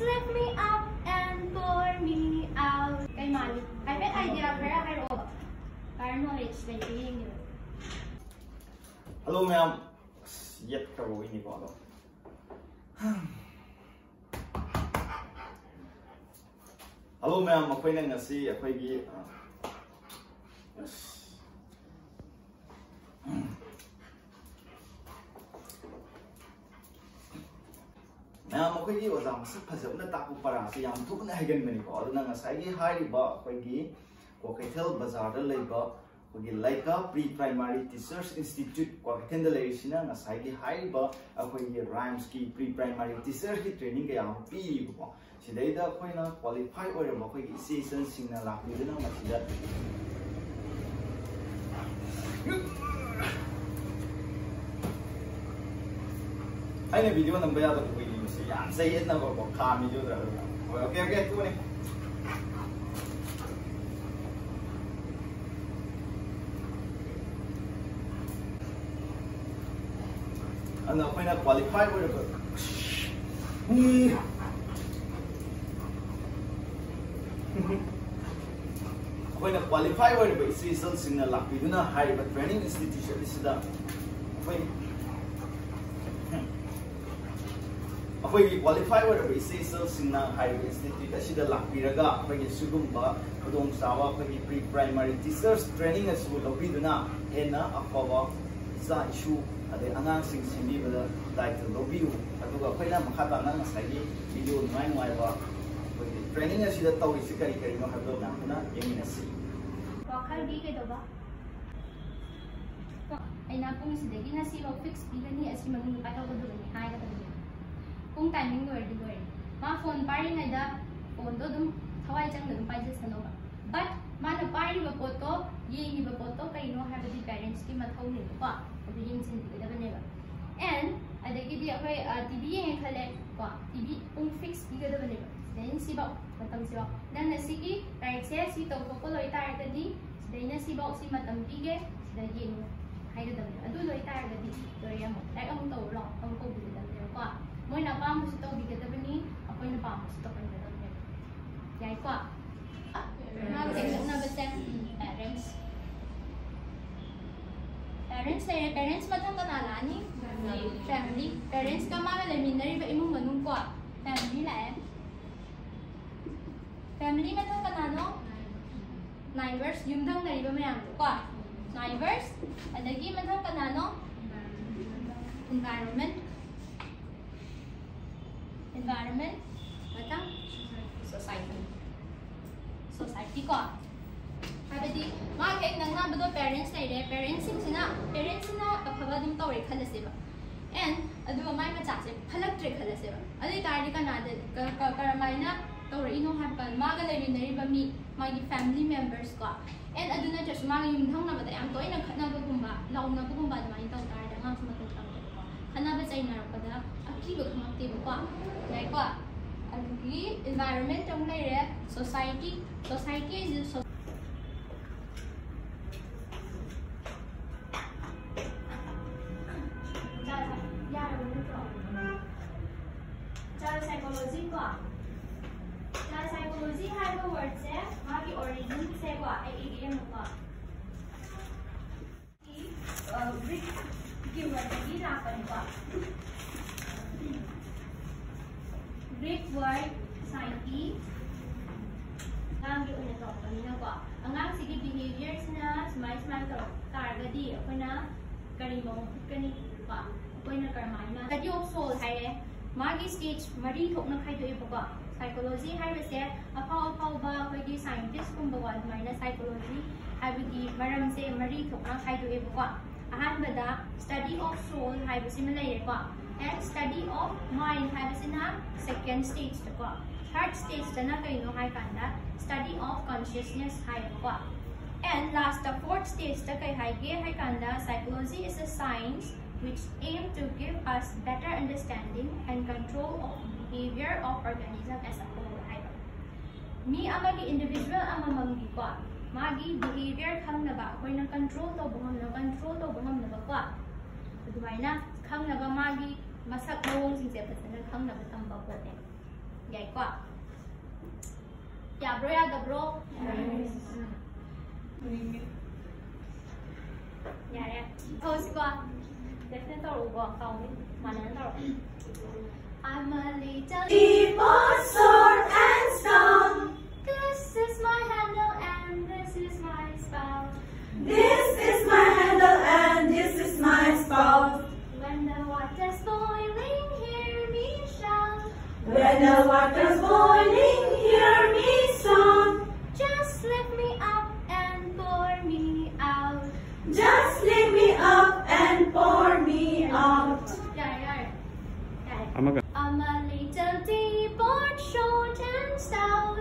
Lift me up and pour me out. Kay Mali, I bet idea kaya kayo ba? Para knowledge na yung yun. Hello ma'am. Yet ka ba ini ko ano? Hello ma'am, ako'y nang ngasi, ako'y gi Ma'am, ako'y gi wala masag phajabna taku para si yam thukna hagen mani ko aduna ngasai gi hariba ako'y gi Kokaithal bazar da leiba ako'y laika pre-primary teachers institute Kokaithal da leisina ngasai gi hariba ako'y gi rhymes ki pre-primary teachers ki training kaya pi ko sidaida ako'yna qualify oiraba ako'y gi season singna lakiduna masida Aina video nang bayar tu ini mesti yang saya nak kau kami juga dah. Okay tu ni. Anda apa nak qualify boleh ber. Apa nak qualify boleh ber. Season signal lah. Itu na high but training institution ini sudah. Apa Ako'y qualify oiraba issaysalsingna haiba institute asida lakpiraga ako'y sugumba khudongchawa ako'y pre-primary teachers training asu lobiduna hena afaba sa issue ade angangsing simbibada daito lobiu aduga ako'yna makhatana ngasagi video nuai-nuaiba ako'y training asida tawisi kari no hablo nakuna yeminasi wakhalgi kedoba aina pung sidagi nasi lo fix pilani asi manung pataw ko dun hai ka Kung timing lower di lower. Ma phone pari na da phone to dum thawai chang dum pai just sanoba. But ma na pari ba photo ye ni ba photo kai no have the parents ki mathau ni ba. Adu yin sin di da ne ba. And adagi di akhoi TV ye khale ba. TV kung fix di ga da ne ba. Then si ba matam si ba. Nan na si ki right se si to ko loi tar da di. Then na si ba si matam pi ge da ye no. Hai da ne. Adu loi tar da di. Loi ya mo. Dai ang to lo ang ko di da ne ba. Moi na pam mo sito bigadabani ako'y na pam mo sito bigadabani yai ko na section number 10 parents parents mathang kanala ni family parents ka mga leminary ba imong manung ko family la family mathang kanano neighbors yumdang nari ba mayam ko neighbors adagi mathang kanano environment matang society ko habedi ma kay nang na bado parents lai parents sina afaba dum tawri khalase ba and adu mai macha se phalak tre khalase ba adi tardi kana de karamaina tawri ino har kan ma ga lai nari ba mi ma gi family members ko and adu na just ma gi yum thang na ba am toy na khatna ba gumba laung na ba gumba mai taw tar da ma suma tang ko khana ba chai na ba da aki ba khamte ba ko Like what? Agree environment trong đây là society is so psychology ko psychology hai ko word se magi origin se ko am ko Greek ki word ki na pa ko Greek word psyche ang yung ito kanina ko ang sige behaviors na smile to targadi ako na karimong kani pa ako na karmay na kadi of soul hay magi stage mari thok na khay do ipo ko psychology hay se apaw ba ko di scientist kung bawal may na psychology habigi maram se mari thok na khay do ipo ko ahanbada study of soul hay similay ko and study of mind has in a second stage ko third stage na kayo hay kanda study of consciousness hay ko and last the fourth stage ta kay hay kanda psychology is a science which aim to give us better understanding and control of behavior of organism as a whole hay mi amagi individual amamanggi ko magi behavior khang na ba koy nang control to bungam na ba ko aduay na khang na ba magi masak mawong sing se phasana khang na ba tamba ko Vậy quá. Dạ bro ya gặp bro. Dạ dạ. Thôi xin qua. Để tên tao đủ bỏ cầu đi. Mà nó tao. I'm a little keyboard, sword and stone. This is my handle and this is my spout. This is my handle and this is my spout. When the water's boiling, hear me shout. When the water's boiling, hear me sound. Just lift me up and pour me out. Just lift me up and pour me out. I'm a little teapot, short and stout.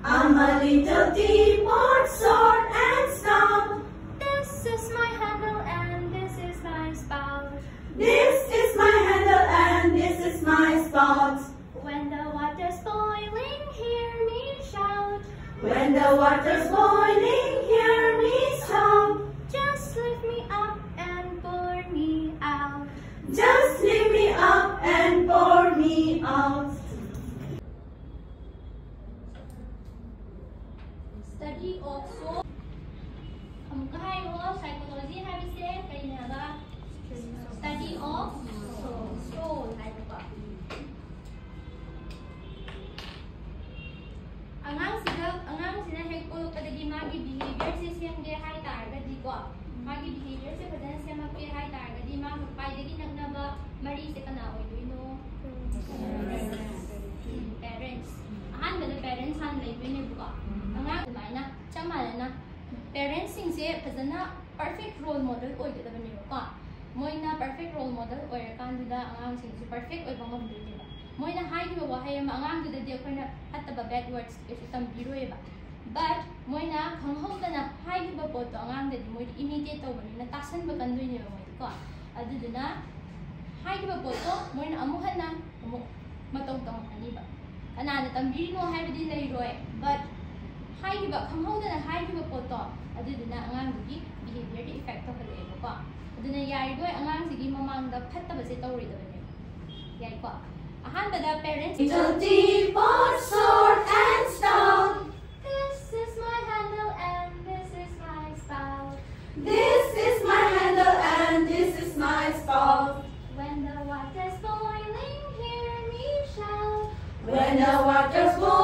I'm a little teapot, short and stout. This is my handle and this is my spout. This is my handle and this is my spout. When the water's boiling, hear me shout. When the water's boiling, hear me shout. Just lift me up and pour me out. Just lift me up and pour me out. Study also. Psychology have study of soul. Angang sina hek ko kadagi magi behavior se semge hai targadi ko. Magi behavior se padan se makke hai targadi ma pai dagi nagnaba mari se kana oiduino. Parents. Ahan bada parents han leibine buka. Angang maina chamana parents sing se padana perfect role model oidabani ko. Moina perfect role model oirakanduda angang sing se perfect oiba ngamduni ba. Moina haigiba wahay ama angang dudi akoina hattaba bad words isu tambiroeba. But moina khanghodana haigiba poto angang dadi moi imitate tawbani na tasan ba kanduini ba moi ko. Aduduna haigiba poto moina amuhana amu matong tong aniba. Kanana tambirino haibadi leiroi. But haigiba khanghodana haigiba poto aduduna angang dudi behavior di effect to kaleba ko. Aduna yairoi angang sigi mamangda phattaba se tawridabani. Yai ko. The parents. Little teapot, short and stout. This is my handle and this is my spout. This is my handle and this is my spout. When the water's boiling, hear me shout. When the water's boiling,